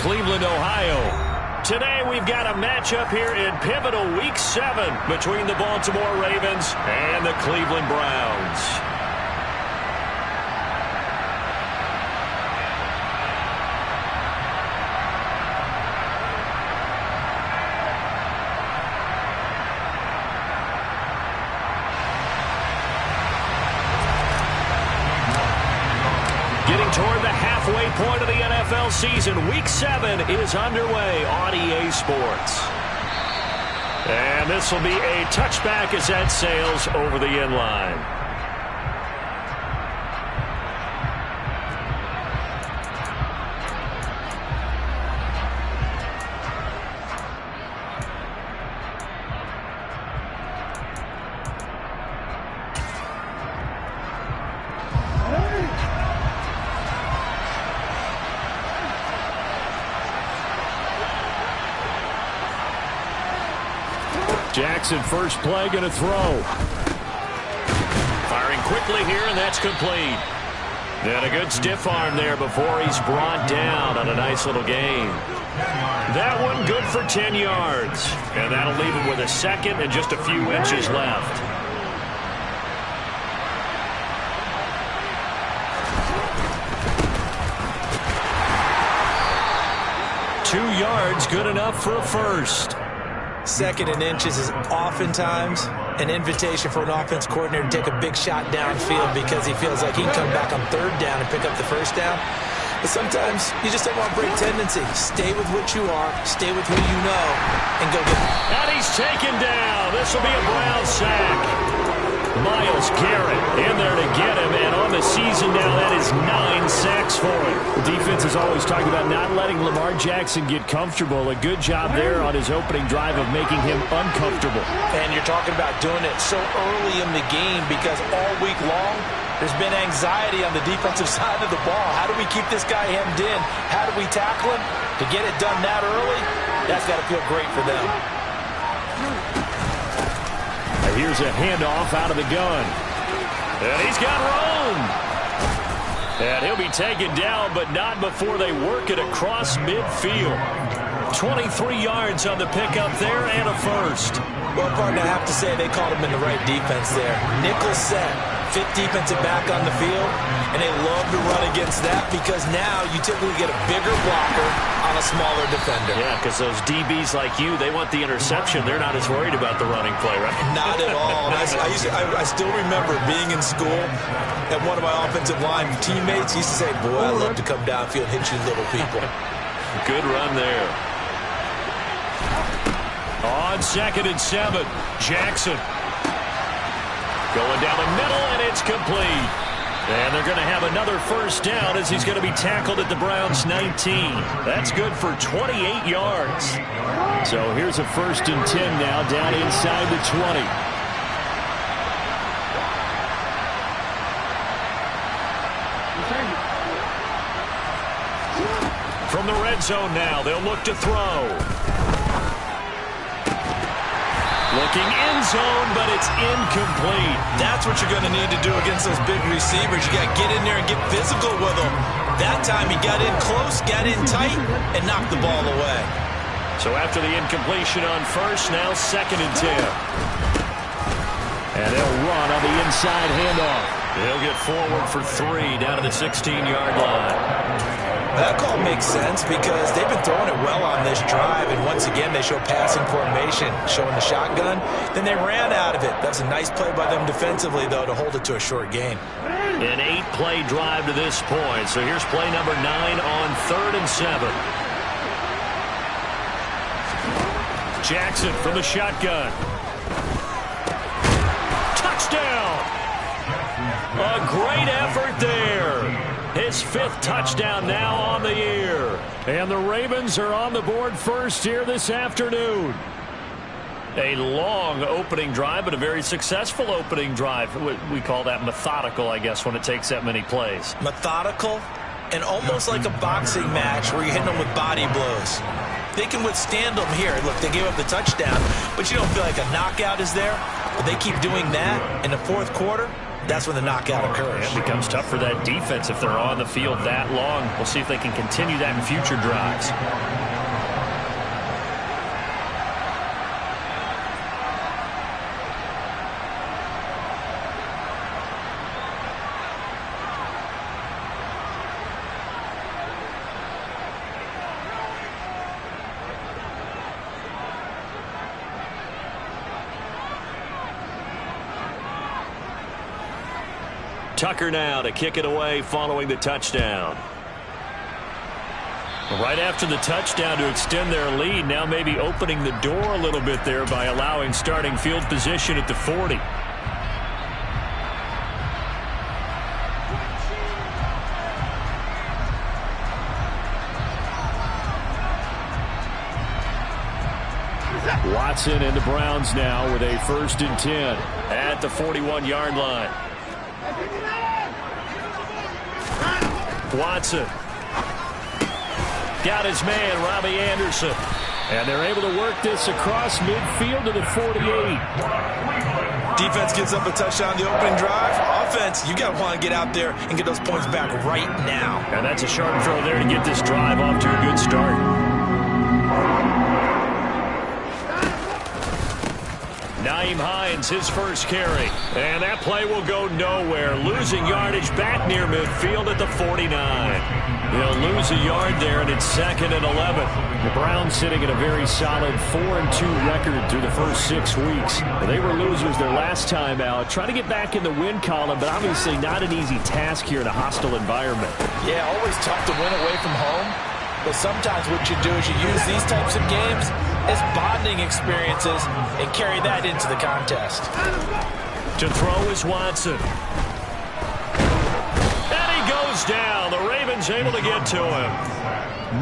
Cleveland, Ohio. Today we've got a matchup here in pivotal Week 7 between the Baltimore Ravens and the Cleveland Browns. Getting toward the halfway point of the NFL season, Week 7 is underway on EA Sports. And this will be a touchback as that sails over the end line. Jackson, first play, going to throw. Firing quickly here, and that's complete. And a good stiff arm there before he's brought down on a nice little gain. That one good for 10 yards. And that'll leave him with a second and just a few inches left. Two yards, good enough for a first. Second and inches is oftentimes an invitation for an offense coordinator to take a big shot downfield because he feels like he can come back on third down and pick up the first down. But sometimes you just don't want to break tendency. Stay with what you are, stay with who you know, and go get it. And he's taken down. This will be a Brown sack. Myles Garrett in there to get him, and on the season now, that is 9 sacks for him. The defense is always talking about not letting Lamar Jackson get comfortable. A good job there on his opening drive of making him uncomfortable. And you're talking about doing it so early in the game because all week long, there's been anxiety on the defensive side of the ball. How do we keep this guy hemmed in? How do we tackle him? To get it done that early, that's got to feel great for them. Here's a handoff out of the gun. And he's got room. And he'll be taken down, but not before they work it across midfield. 23 yards on the pickup there and a first. Well, partner, I have to say they called him in the right defense there. Nickel set, fifth defensive back on the field, and they love to run against that because now you typically get a bigger blocker on a smaller defender. Yeah, because those DBs like you, they want the interception. They're not as worried about the running play, right? Not at all. I still remember being in school, and one of my offensive line teammates used to say, boy, I love to come downfield and hit you little people. Good run there. On 2nd and 7, Jackson. Going down the middle, and it's complete. And they're going to have another first down as he's going to be tackled at the Browns' 19. That's good for 28 yards. So here's a 1st and 10 now down inside the 20. From the red zone now, they'll look to throw. Looking end zone, but it's incomplete. That's what you're going to need to do against those big receivers. You got to get in there and get physical with them. That time he got in close, got in tight, and knocked the ball away. So after the incompletion on first, now 2nd and 10. And they'll run on the inside handoff. They'll get forward for 3 down to the 16-yard line. That call makes sense because they've been throwing it well on this drive, and once again they show passing formation, showing the shotgun. Then they ran out of it. That's a nice play by them defensively, though, to hold it to a short gain. An 8-play drive to this point. So here's play number 9 on 3rd and 7. Jackson from the shotgun. Touchdown! A great effort there. His 5th touchdown now on the year. And the Ravens are on the board first here this afternoon. A long opening drive, but a very successful opening drive. We call that methodical, I guess, when it takes that many plays. Methodical and almost like a boxing match where you're hitting them with body blows. They can withstand them here. Look, they gave up the touchdown, but you don't feel like a knockout is there. But they keep doing that in the 4th quarter. that's when the knockout occurs. It becomes tough for that defense if they're on the field that long. We'll see if they can continue that in future drives. Tucker now to kick it away following the touchdown. Right after the touchdown to extend their lead, now maybe opening the door a little bit there by allowing starting field position at the 40. Watson and the Browns now with a 1st and 10 at the 41-yard line. Watson got his man, Robbie Anderson. And they're able to work this across midfield to the 48. Defense gives up a touchdown on the opening drive. Offense, you got to want to get out there and get those points back right now. And that's a sharp throw there to get this drive off to a good start. Nyheim Hines, his first carry. And that play will go nowhere. Losing yardage back near midfield at the 49. They'll lose a yard there, and it's 2nd and 11. The Browns sitting at a very solid 4-2 record through the first 6 weeks. They were losers their last time out. Trying to get back in the win column, but obviously not an easy task here in a hostile environment. Yeah, always tough to win away from home. But sometimes what you do is you use these types of games as bonding experiences and carry that into the contest. To throw is Watson. And he goes down. The Ravens able to get to him.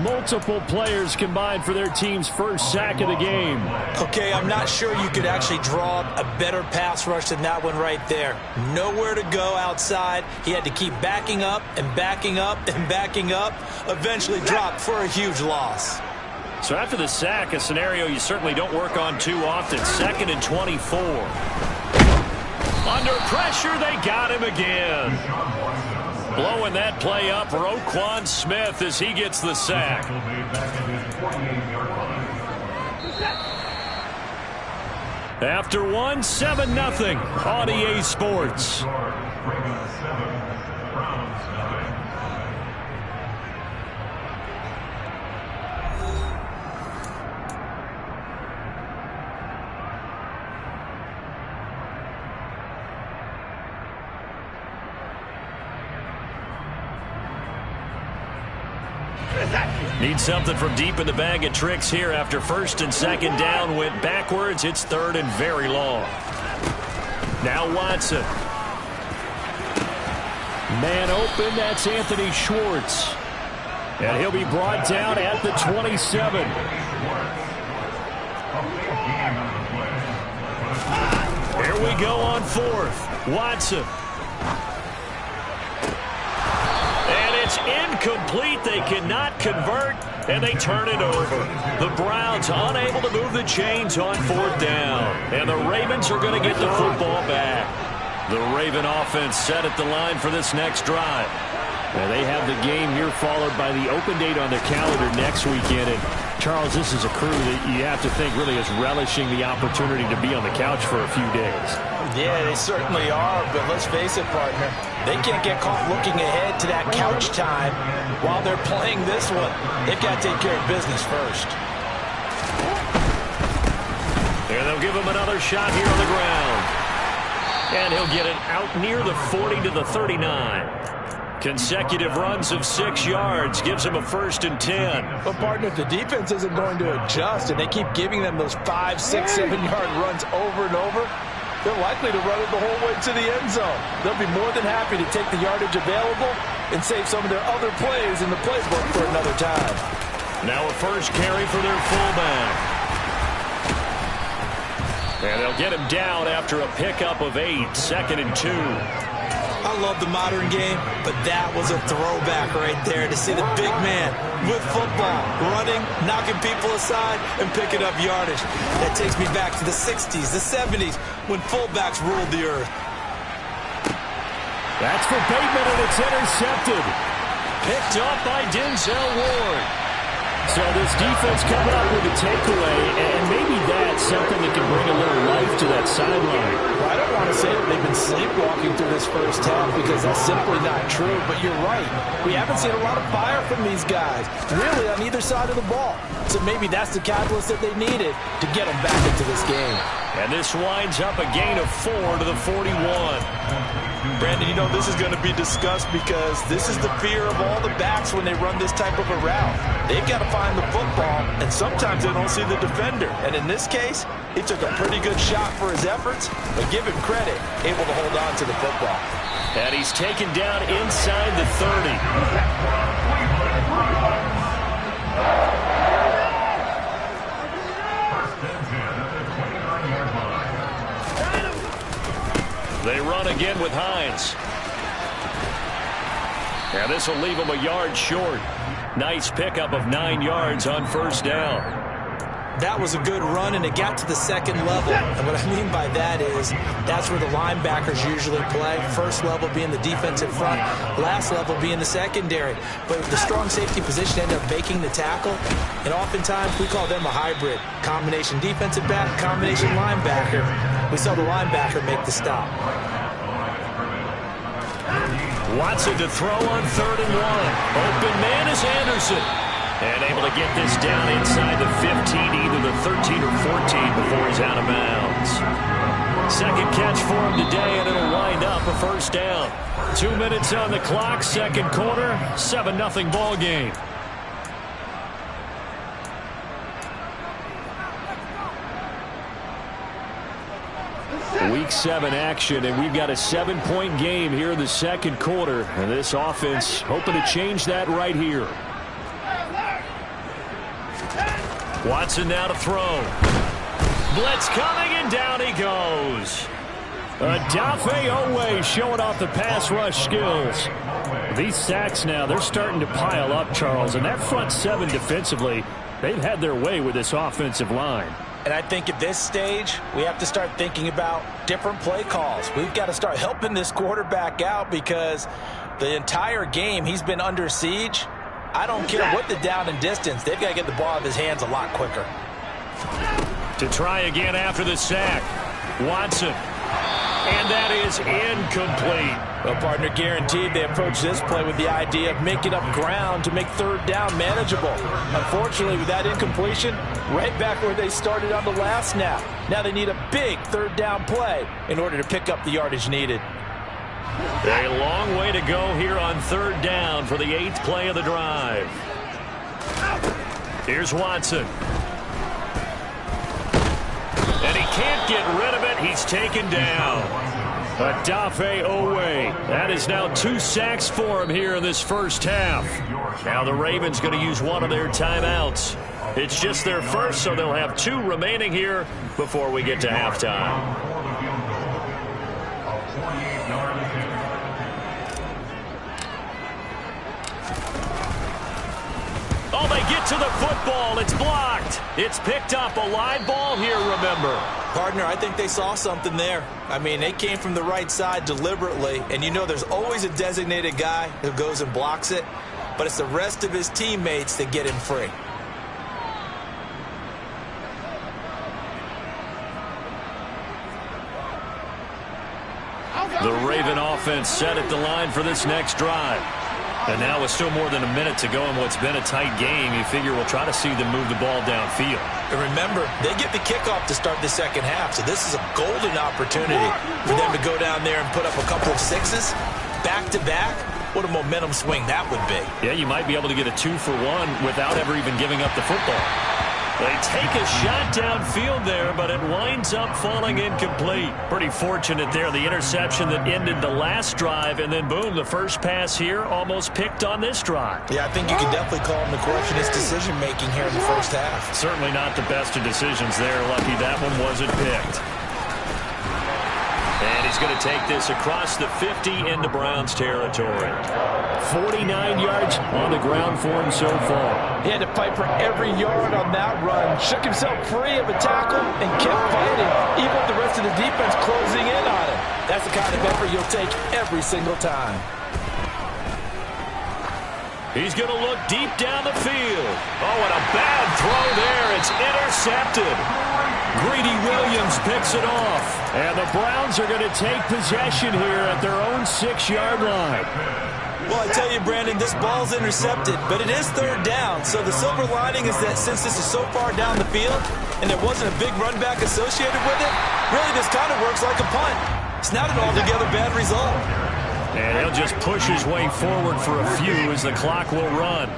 Multiple players combined for their team's first sack of the game. Okay, I'm not sure you could actually draw a better pass rush than that one right there. Nowhere to go outside. He had to keep backing up and backing up and backing up. Eventually dropped for a huge loss. So after the sack, a scenario you certainly don't work on too often. 2nd and 24. Under pressure, they got him again. Blowing that play up, Roquan Smith as he gets the sack. After one, 7-0 on EA Sports. Need something from deep in the bag of tricks here after 1st and 2nd down went backwards. It's 3rd and very long. Now Watson. Man open, that's Anthony Schwartz. And he'll be brought down at the 27. Here we go on 4th. Watson. It's incomplete. They cannot convert, and they turn it over. The Browns unable to move the chains on 4th down. And the Ravens are going to get the football back. The Raven offense set at the line for this next drive. Now they have the game here followed by the open date on their calendar next weekend. And Charles, this is a crew that you have to think really is relishing the opportunity to be on the couch for a few days. Yeah, they certainly are, but let's face it, partner. They can't get caught looking ahead to that couch time while they're playing this one. They've got to take care of business first. And they'll give him another shot here on the ground. And he'll get it out near the 40 to the 39. Consecutive runs of 6 yards gives him a 1st and 10. But, partner, if the defense isn't going to adjust and they keep giving them those 5, 6, 7-yard runs over and over, they're likely to run it the whole way to the end zone. They'll be more than happy to take the yardage available and save some of their other plays in the playbook for another time. Now a first carry for their fullback. And they'll get him down after a pickup of 8, 2nd and 2. I love the modern game, but that was a throwback right there to see the big man with football, running, knocking people aside, and picking up yardage. That takes me back to the 60s, the 70s, when fullbacks ruled the earth. That's for Bateman, and it's intercepted. Picked up by Denzel Ward. So this defense coming up with a takeaway, and maybe that's something that can bring a little life to that sideline. Well, I don't want to say that they've been sleepwalking through this first half because that's simply not true, but you're right. We haven't seen a lot of fire from these guys, really on either side of the ball. So maybe that's the catalyst that they needed to get them back into this game. And this winds up a gain of 4 to the 41. Brandon, you know this is going to be discussed because this is the fear of all the backs when they run this type of a route. They've got to find the football, and sometimes they don't see the defender. And in this case, he took a pretty good shot for his efforts, but give him credit, able to hold on to the football. And he's taken down inside the 30. They run again with Hines. And this will leave him a yard short. Nice pickup of 9 yards on first down. That was a good run, and it got to the second level. And what I mean by that is that's where the linebackers usually play. First level being the defensive front, last level being the secondary. But the strong safety position ended up making the tackle. And oftentimes we call them a hybrid. Combination defensive back, combination linebacker. We saw the linebacker make the stop. Watson to throw on 3rd and 1. Open man is Anderson. And able to get this down inside the 15, either the 13 or 14 before he's out of bounds. Second catch for him today, and it'll wind up a first down. 2 minutes on the clock, second quarter, 7-0 ball game. Week 7 action, and we've got a 7-point game here in the second quarter. And this offense hoping to change that right here. Watson now to throw. Blitz coming, and down he goes. Odafe Oweh showing off the pass rush skills. These sacks now, they're starting to pile up, Charles. And that front 7 defensively, they've had their way with this offensive line. And I think at this stage, we have to start thinking about different play calls. We've got to start helping this quarterback out because the entire game he's been under siege. I don't care what the down and distance. They've got to get the ball out of his hands a lot quicker. To try again after the sack. Watson. And that is incomplete. Well, partner, guaranteed they approach this play with the idea of making up ground to make 3rd down manageable. Unfortunately, with that incompletion, right back where they started on the last snap. Now they need a big 3rd down play in order to pick up the yardage needed. A long way to go here on 3rd down for the 8th play of the drive. Here's Watson. And he can't get rid of it. He's taken down. Odafe Oweh. That is now 2 sacks for him here in this first half. Now the Ravens going to use one of their timeouts. It's just their first, so they'll have 2 remaining here before we get to halftime. Oh, they get to the football. It's blocked. It's picked up. A live ball here, remember. Partner, I think they saw something there. I mean, they came from the right side deliberately, and you know there's always a designated guy who goes and blocks it, but it's the rest of his teammates that get him free. The Raven offense set at the line for this next drive. And now with still more than a minute to go in what's been a tight game, you figure we'll try to see them move the ball downfield. And remember, they get the kickoff to start the second half, so this is a golden opportunity for them to go down there and put up a couple of 6s back-to-back. What a momentum swing that would be. Yeah, you might be able to get a 2-for-1 without ever even giving up the football. They take a shot downfield there, but it winds up falling incomplete. Pretty fortunate there, the interception that ended the last drive, and then boom, the first pass here almost picked on this drive. Yeah, I think you can definitely call him the question his decision-making here in the first half. Certainly not the best of decisions there. Lucky that one wasn't picked. And he's going to take this across the 50 into Browns territory. 49 yards on the ground for him so far. He had to fight for every yard on that run. Shook himself free of a tackle and kept fighting, even with the rest of the defense closing in on him. That's the kind of effort you'll take every single time. He's going to look deep down the field. Oh, and a bad throw there. It's intercepted. Greedy Williams picks it off. And the Browns are going to take possession here at their own 6-yard line. Well, I tell you, Brandon, this ball's intercepted, but it is third down. So the silver lining is that since this is so far down the field and there wasn't a big run back associated with it, really this kind of works like a punt. It's not an altogether bad result. And he'll just push his way forward for a few as the clock will run.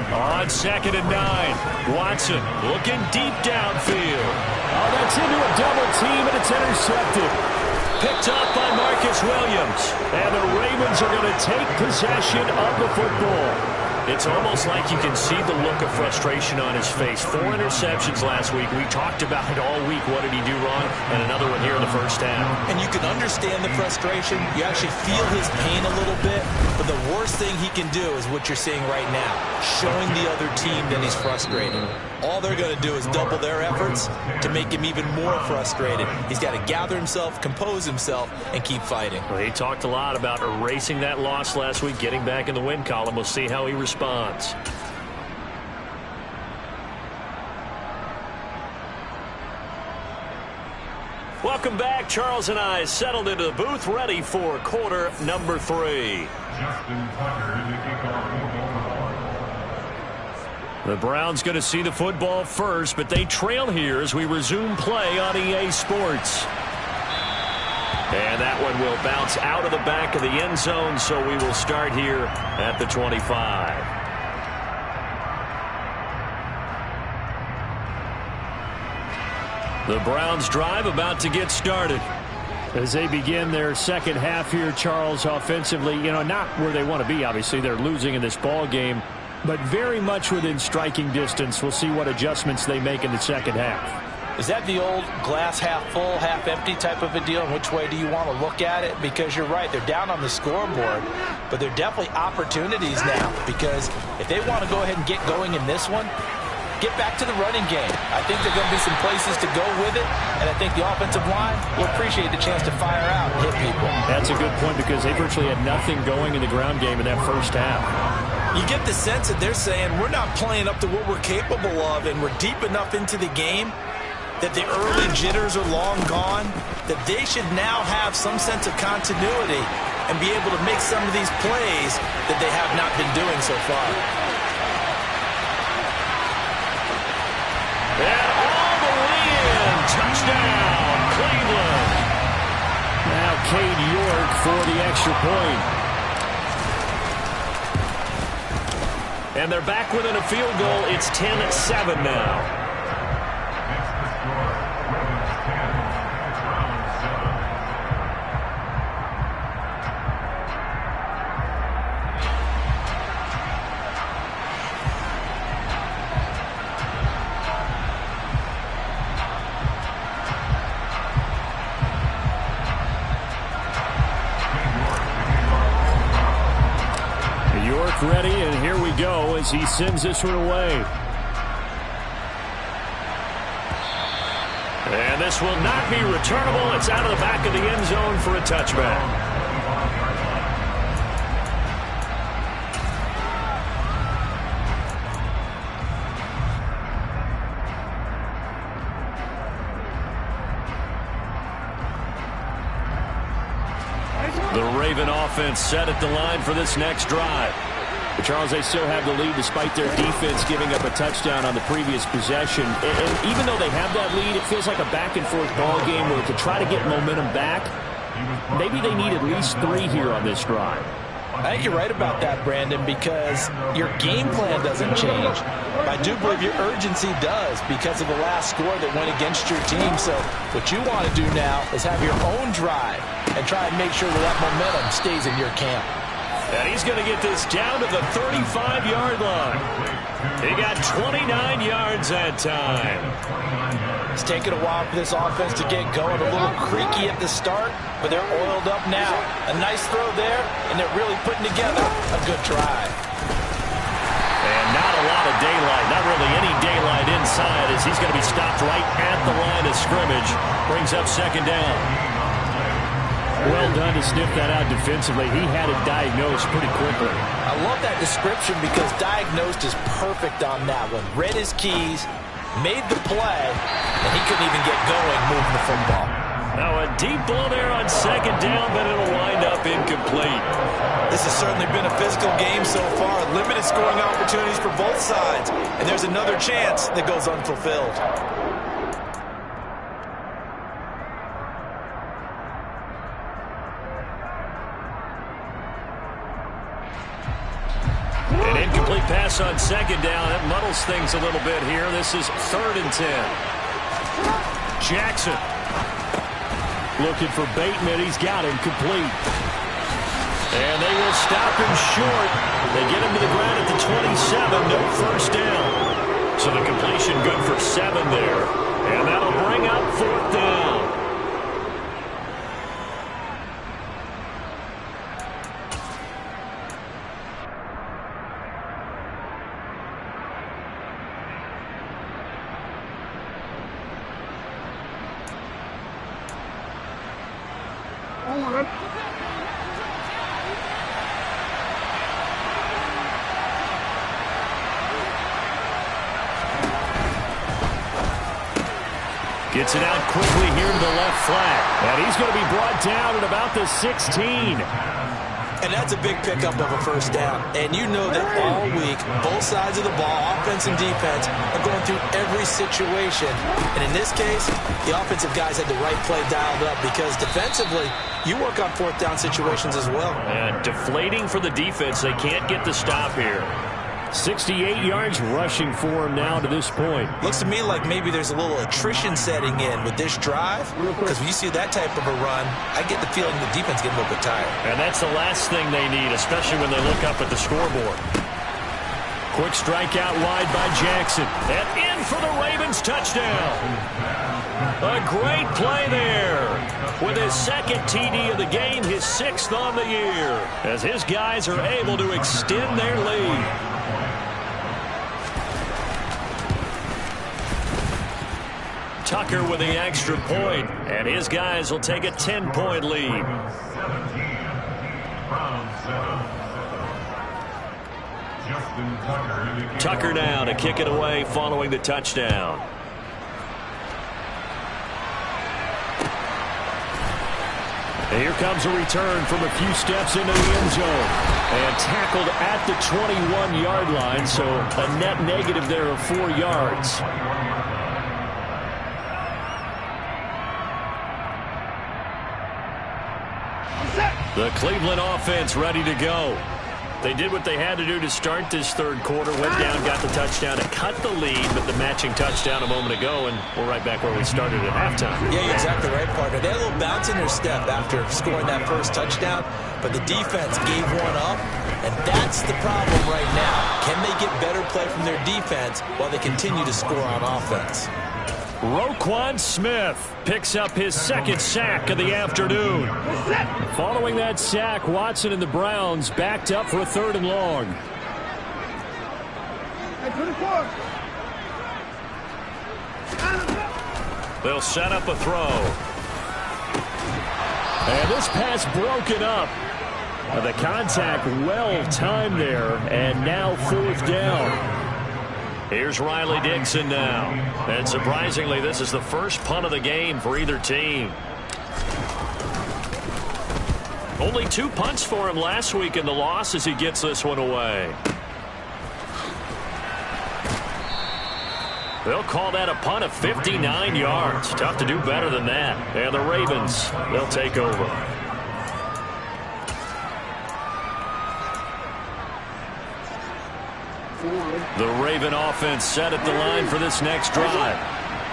On 2nd and 9, Watson looking deep downfield. Oh, that's into a double team, and it's intercepted. Picked up by Marcus Williams. And the Ravens are going to take possession of the football. It's almost like you can see the look of frustration on his face. 4 interceptions last week. We talked about it all week. What did he do wrong? And another one here in the first half. And you can understand the frustration. You actually feel his pain a little bit. But the worst thing he can do is what you're seeing right now, showing the other team that he's frustrated. All they're going to do is double their efforts to make him even more frustrated. He's got to gather himself, compose himself, and keep fighting. Well, he talked a lot about erasing that loss last week, getting back in the win column. We'll see how he responds. Welcome back. Charles and I settled into the booth, ready for quarter number 3. The Browns going to see the football first, but they trail here as we resume play on EA Sports. And that one will bounce out of the back of the end zone, so we will start here at the 25. The Browns drive about to get started. As they begin their second half here, Charles, offensively, not where they want to be. Obviously, they're losing in this ball game, but very much within striking distance. We'll see what adjustments they make in the second half. Is that the old glass half full, half empty type of a deal? And which way do you want to look at it? Because you're right, they're down on the scoreboard, but they're definitely opportunities now. Because if they want to go ahead and get going in this one, get back to the running game. I think there are going to be some places to go with it, and I think the offensive line will appreciate the chance to fire out and hit people. That's a good point because they virtually had nothing going in the ground game in that first half. You get the sense that they're saying we're not playing up to what we're capable of, and we're deep enough into the game that the early jitters are long gone, that they should now have some sense of continuity and be able to make some of these plays that they have not been doing so far. And all the way in. Touchdown, Cleveland. Now Cade York for the extra point. And they're back within a field goal. It's 10-7 now. Ready, and here we go as he sends this one away. And this will not be returnable. It's out of the back of the end zone for a touchback. The Raven offense set at the line for this next drive. But Charles, they still have the lead despite their defense giving up a touchdown on the previous possession. And even though they have that lead, it feels like a back-and-forth ball game where to try to get momentum back, maybe they need at least 3 here on this drive. I think you're right about that, Brandon, because your game plan doesn't change. I do believe your urgency does because of the last score that went against your team. So what you want to do now is have your own drive and try and make sure that momentum stays in your camp. And he's going to get this down to the 35-yard line. He got 29 yards that time. It's taken a while for this offense to get going. A little creaky at the start, but they're oiled up now. A nice throw there, and they're really putting together a good drive. And not a lot of daylight, not really any daylight inside as he's going to be stopped right at the line of scrimmage. Brings up second down. Well done to sniff that out defensively. He had it diagnosed pretty quickly. I love that description because diagnosed is perfect on that one. Read his keys, made the play, and he couldn't even get going moving the football. Now a deep ball there on second down, but it'll wind up incomplete. This has certainly been a physical game so far. Limited scoring opportunities for both sides. And there's another chance that goes unfulfilled. An incomplete pass on second down. That muddles things a little bit here. This is 3rd and 10. Jackson. Looking for Bateman. He's got him complete. And they will stop him short. They get him to the ground at the 27. No first down. So the completion good for 7 there. And that'll bring up 4th down. Gets it out quickly here to the left flat. And he's going to be brought down at about the 16. And that's a big pickup of a first down. And you know that all week, both sides of the ball, offense and defense, are going through every situation. And in this case, the offensive guys had the right play dialed up because defensively, you work on 4th down situations as well. And deflating for the defense. They can't get the stop here. 68 yards rushing for him now to this point. Looks to me like maybe there's a little attrition setting in with this drive, because when you see that type of a run, I get the feeling the defense getting a little bit tired. And that's the last thing they need, especially when they look up at the scoreboard. Quick strike out wide by Jackson. And in for the Ravens touchdown. A great play there. With his 2nd TD of the game, his 6th on the year, as his guys are able to extend their lead. Tucker with the extra point, and his guys will take a 10-point lead. Tucker now to kick it away following the touchdown. And here comes a return from a few steps into the end zone. And tackled at the 21-yard line, so a net negative there of 4 yards. The Cleveland offense ready to go. They did what they had to do to start this 3rd quarter. Went down, got the touchdown to cut the lead, but the matching touchdown a moment ago, and we're right back where we started at halftime. Yeah, you're exactly right, partner. They had a little bounce in their step after scoring that first touchdown, but the defense gave one up, and that's the problem right now. Can they get better play from their defense while they continue to score on offense? Roquan Smith picks up his 2nd sack of the afternoon. Following that sack, Watson and the Browns backed up for a 3rd and long. They'll set up a throw. And this pass broken up. The contact well timed there, and now 4th down. Here's Riley Dixon now. And surprisingly, this is the first punt of the game for either team. Only 2 punts for him last week in the loss as he gets this one away. They'll call that a punt of 59 yards. Tough to do better than that. And the Ravens, they'll take over. The Raven offense set at the line for this next drive.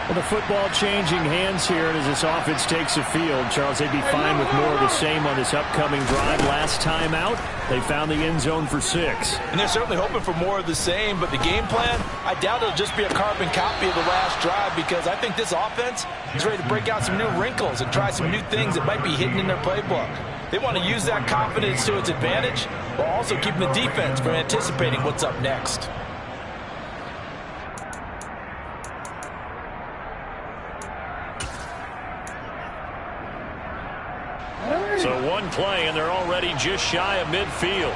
Well, the football changing hands here, and as this offense takes the field, Charles, they'd be fine with more of the same on this upcoming drive. Last time out, they found the end zone for 6. And they're certainly hoping for more of the same, but the game plan, I doubt it'll just be a carbon copy of the last drive, because I think this offense is ready to break out some new wrinkles and try some new things that might be hidden in their playbook. They want to use that confidence to its advantage, while also keeping the defense from anticipating what's up next. So one play, and they're already just shy of midfield.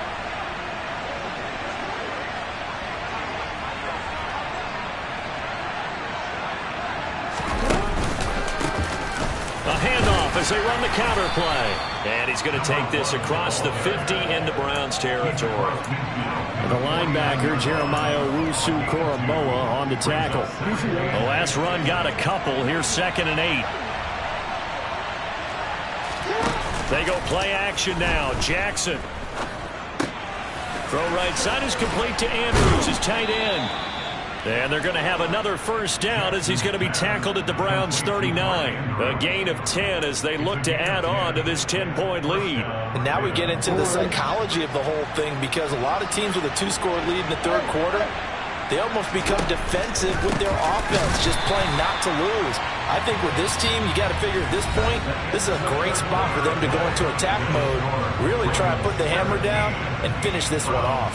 A handoff as they run the counter play. And he's going to take this across the 50 into Browns territory. And the linebacker, Jeremiah Owusu-Koramoah, on the tackle. The last run got a couple. Here's 2nd and 8. They go play action now. Jackson. Throw right side is complete to Andrews, his tight end. And they're going to have another first down as he's going to be tackled at the Browns' 39. A gain of 10 as they look to add on to this 10-point lead. And now we get into the psychology of the whole thing, because a lot of teams with a 2-score lead in the third quarter, they almost become defensive with their offense, just playing not to lose. I think with this team, you got to figure at this point, this is a great spot for them to go into attack mode, really try to put the hammer down and finish this one off.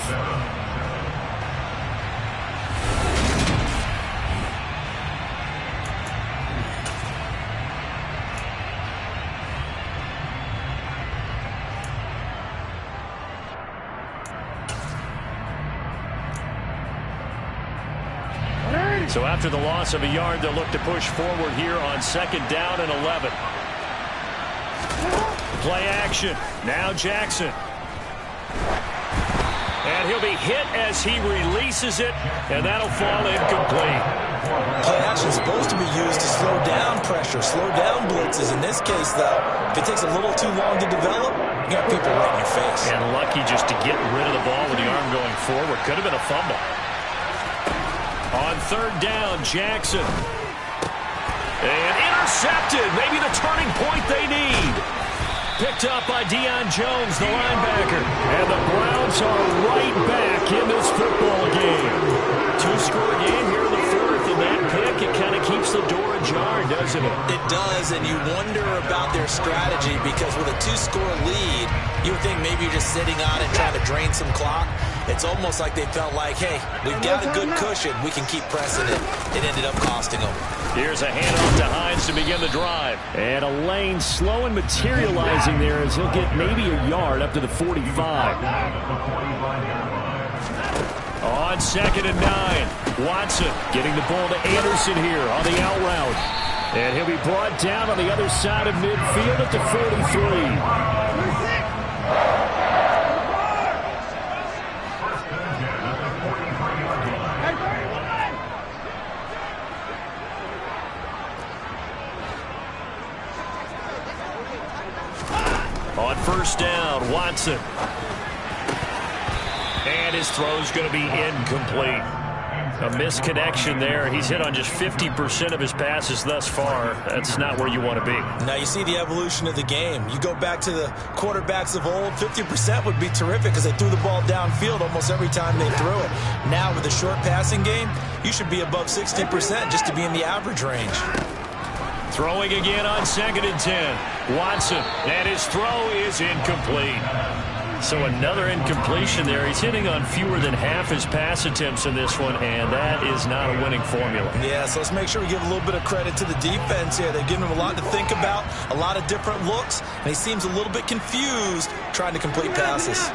So after the loss of a yard, they'll look to push forward here on 2nd down and 11. Play action. Now Jackson. And he'll be hit as he releases it, and that'll fall incomplete. Play action is supposed to be used to slow down pressure, slow down blitzes. In this case, though, if it takes a little too long to develop, you got people right in your face. And lucky just to get rid of the ball with the arm going forward. Could have been a fumble. On 3rd down, Jackson. And intercepted. Maybe the turning point they need. Picked up by Deion Jones, the linebacker. And the Browns are right back in this football game. 2-score game here in the 4th, and that pick, it kind of keeps the door ajar, doesn't it? It does, and you wonder about their strategy, because with a 2-score lead, you would think maybe you're just sitting on it trying to drain some clock. It's almost like they felt like, hey, we've got a good cushion. We can keep pressing it. It ended up costing them. Here's a handoff to Hines to begin the drive. And a lane slow and materializing there as he'll get maybe a yard up to the 45. On 2nd and 9, Watson getting the ball to Anderson here on the out route. And he'll be brought down on the other side of midfield at the 43. On 1st down, Watson. And his throw's going to be incomplete. A misconnection there. He's hit on just 50% of his passes thus far. That's not where you want to be. Now you see the evolution of the game. You go back to the quarterbacks of old, 50% would be terrific because they threw the ball downfield almost every time they threw it. Now with the short passing game, you should be above 60% just to be in the average range. Throwing again on 2nd and 10. Watson, and his throw is incomplete. So another incompletion there. He's hitting on fewer than half his pass attempts in this one, and that is not a winning formula. Yeah, so let's make sure we give a little bit of credit to the defense here. They've given him a lot to think about, a lot of different looks, and he seems a little bit confused trying to complete passes.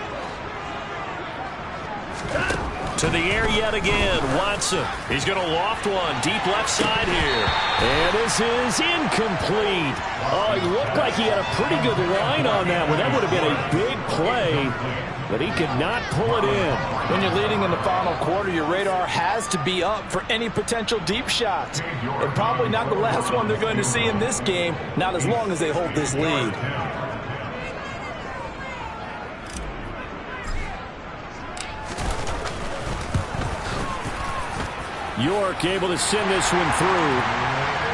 To the air yet again, Watson. He's going to loft one deep left side here. And this is incomplete. Oh, he looked like he had a pretty good line on that one. That would have been a big play, but he could not pull it in. When you're leading in the final quarter, your radar has to be up for any potential deep shots. And probably not the last one they're going to see in this game, not as long as they hold this lead. York able to send this one through.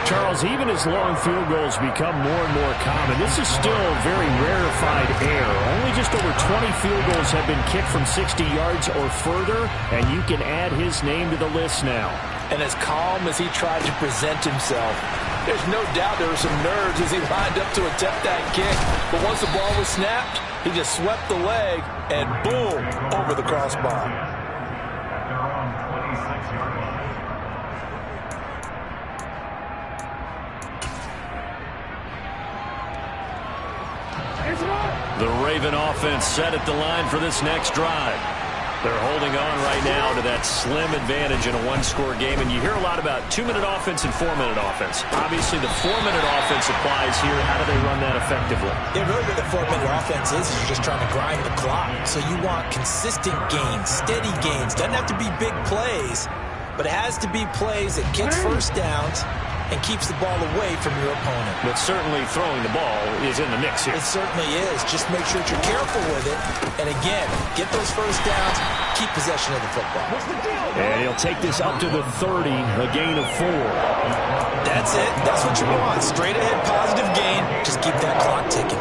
Charles, even as long field goals become more and more common, this is still very rarefied air. Only just over 20 field goals have been kicked from 60 yards or further, and you can add his name to the list now. And as calm as he tried to present himself, there's no doubt there were some nerves as he lined up to attempt that kick. But once the ball was snapped, he just swept the leg and boom, over the crossbar. It's The Raven offense set at the line for this next drive. They're holding on right now to that slim advantage in a one-score game, and you hear a lot about 2-minute offense and 4-minute offense. Obviously, the 4-minute offense applies here. How do they run that effectively? Yeah, really what the 4-minute offense is you're just trying to grind the clock. So you want consistent gains, steady gains. Doesn't have to be big plays, but it has to be plays that gets first downs and keeps the ball away from your opponent. But certainly throwing the ball is in the mix here. It certainly is. Just make sure that you're careful with it. And again, get those first downs, keep possession of the football. And he'll take this up to the 30, a gain of 4. That's it. That's what you want. Straight ahead, positive gain. Just keep that clock ticking.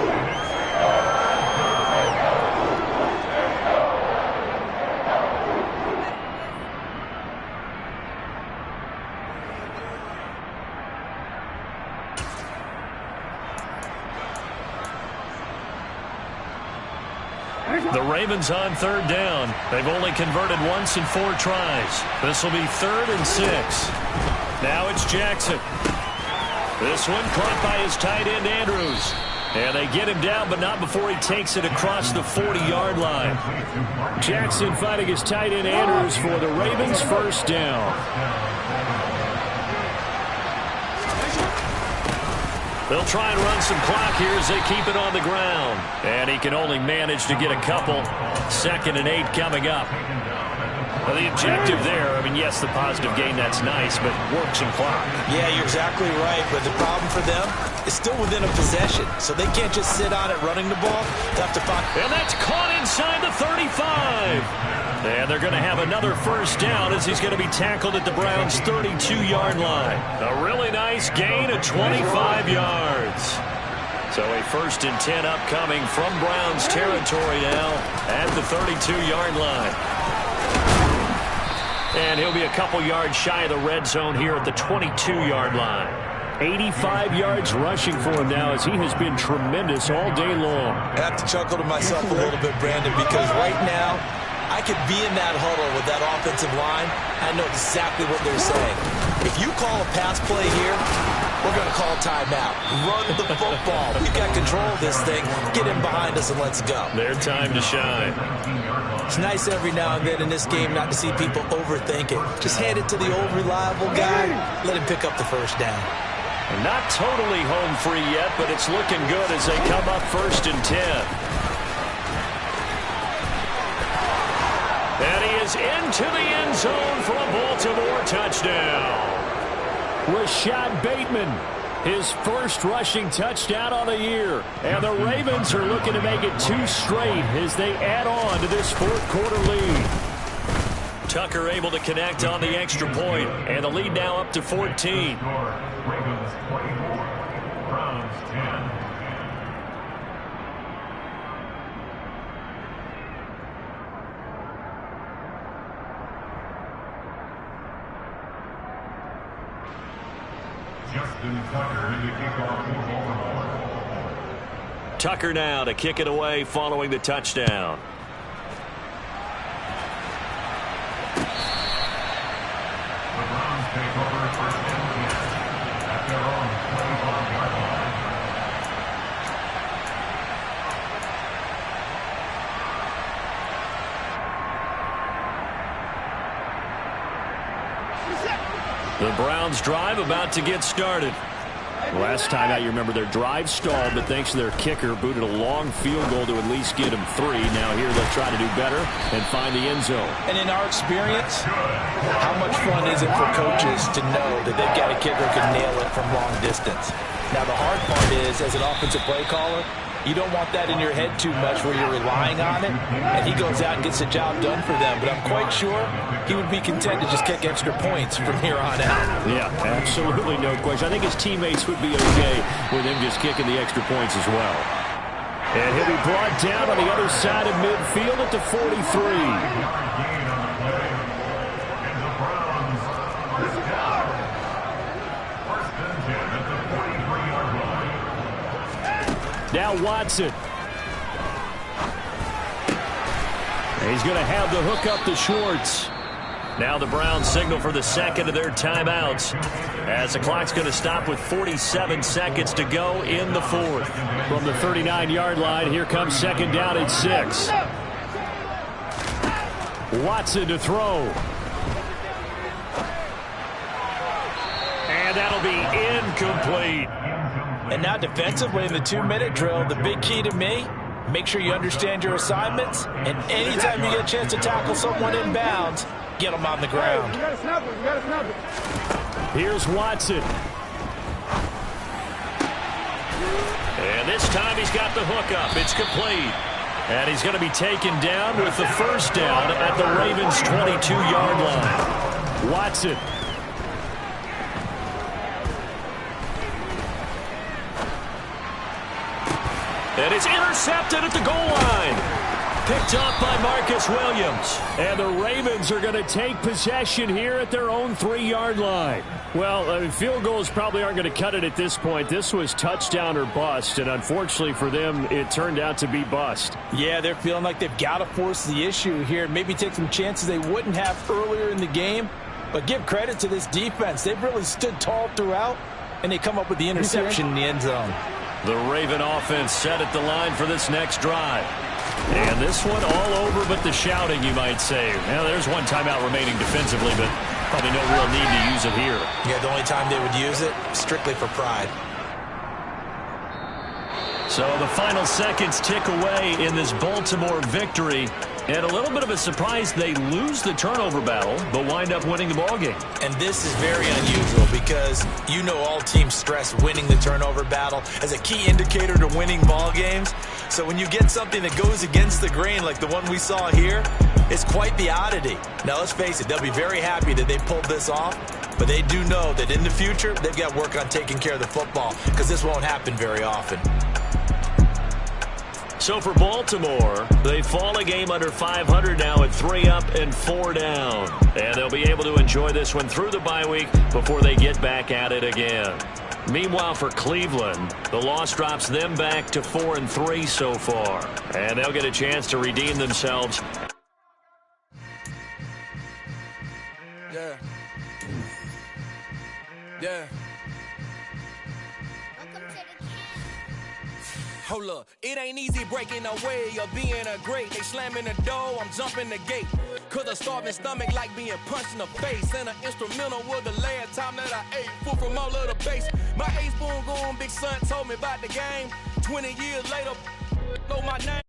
The Ravens on 3rd down. They've only converted once in 4 tries. This will be 3rd and 6. Now it's Jackson. This one caught by his tight end, Andrews. And they get him down, but not before he takes it across the 40-yard line. Jackson fighting his tight end, Andrews, for the Ravens' first down. They'll try and run some clock here as they keep it on the ground. And he can only manage to get a couple. 2nd and 8 coming up. Well, the objective there, I mean, yes, the positive gain, that's nice, but work some clock. Yeah, you're exactly right. But the problem for them is still within a possession. So they can't just sit on it running the ball. They have to find. And that's caught inside the 35. And they're going to have another first down as he's going to be tackled at the Browns' 32-yard line. A really nice gain of 25 yards. So a 1st and 10 upcoming from Browns territory now at the 32-yard line. And he'll be a couple yards shy of the red zone here at the 22-yard line. 85 yards rushing for him now as he has been tremendous all day long. I have to chuckle to myself a little bit, Brandon, because right now I could be in that huddle with that offensive line. I know exactly what they're saying. If you call a pass play here, we're going to call timeout. Run the football. We've got control of this thing. Get in behind us and let's go. Their time to shine. It's nice every now and then in this game not to see people overthink it. Just hand it to the old reliable guy. Let him pick up the first down. Not totally home free yet, but it's looking good as they come up 1st and 10. And he is into the end zone for a Baltimore touchdown. Rashad Bateman, his first rushing touchdown on the year. And the Ravens are looking to make it 2 straight as they add on to this 4th quarter lead. Tucker able to connect on the extra point, and the lead now up to 14. Ravens 24, Browns 10. Justin Tucker in the kickoff for Baltimore. Tucker now to kick it away following the touchdown. The Browns take over 1st and 10 at their own 25-yard line. The Browns drive about to get started. Last time out, you remember their drive stalled, but thanks to their kicker, booted a long field goal to at least get them 3. Now here they'll try to do better and find the end zone. And in our experience, how much fun is it for coaches to know that they've got a kicker who can nail it from long distance? Now, the hard part is, as an offensive play caller, you don't want that in your head too much where you're relying on it, and he goes out and gets the job done for them. But I'm quite sure he would be content to just kick extra points from here on out. Yeah, absolutely no question. I think his teammates would be okay with him just kicking the extra points as well. And he'll be brought down on the other side of midfield at the 43. Now Watson. And he's going to have the hook up to Schwartz. Now the Browns signal for the second of their timeouts as the clock's going to stop with 47 seconds to go in the fourth. From the 39-yard line, here comes second down and 6. Watson to throw. And that'll be incomplete. And now defensively in the 2-minute drill, the big key to me, make sure you understand your assignments, and anytime you get a chance to tackle someone in bounds, get them on the ground. You gotta snap it. You gotta snap it. Here's Watson. And this time he's got the hook up. It's complete. And he's going to be taken down with the first down at the Ravens' 22-yard line. Watson. And it's intercepted at the goal line. Picked up by Marcus Williams. And the Ravens are going to take possession here at their own 3-yard line. Well, field goals probably aren't going to cut it at this point. This was touchdown or bust, and unfortunately for them, it turned out to be bust. Yeah, they're feeling like they've got to force the issue here, maybe take some chances they wouldn't have earlier in the game. But give credit to this defense. They've really stood tall throughout, and they come up with the interception in the end zone. The Raven offense set at the line for this next drive. And this one all over but the shouting, you might say. Now, there's one timeout remaining defensively, but probably no real need to use it here. Yeah, the only time they would use it, strictly for pride. So the final seconds tick away in this Baltimore victory. And a little bit of a surprise, they lose the turnover battle, but wind up winning the ballgame. And this is very unusual because you know all teams stress winning the turnover battle as a key indicator to winning ball games. So when you get something that goes against the grain like the one we saw here, it's quite the oddity. Now, let's face it, they'll be very happy that they pulled this off, but they do know that in the future, they've got work on taking care of the football because this won't happen very often. So for Baltimore, they fall a game under 500 now at 3 up and 4 down. And they'll be able to enjoy this one through the bye week before they get back at it again. Meanwhile, for Cleveland, the loss drops them back to 4-3 so far. And they'll get a chance to redeem themselves. Yeah. Yeah. Hold up, it ain't easy breaking away or being a great. They slamming the door, I'm jumping the gate. Cause a starving stomach like being punched in the face. And an instrumental was the last time that I ate food from all of the base. My A-spoon going, big son told me about the game. 20 years later, know my name.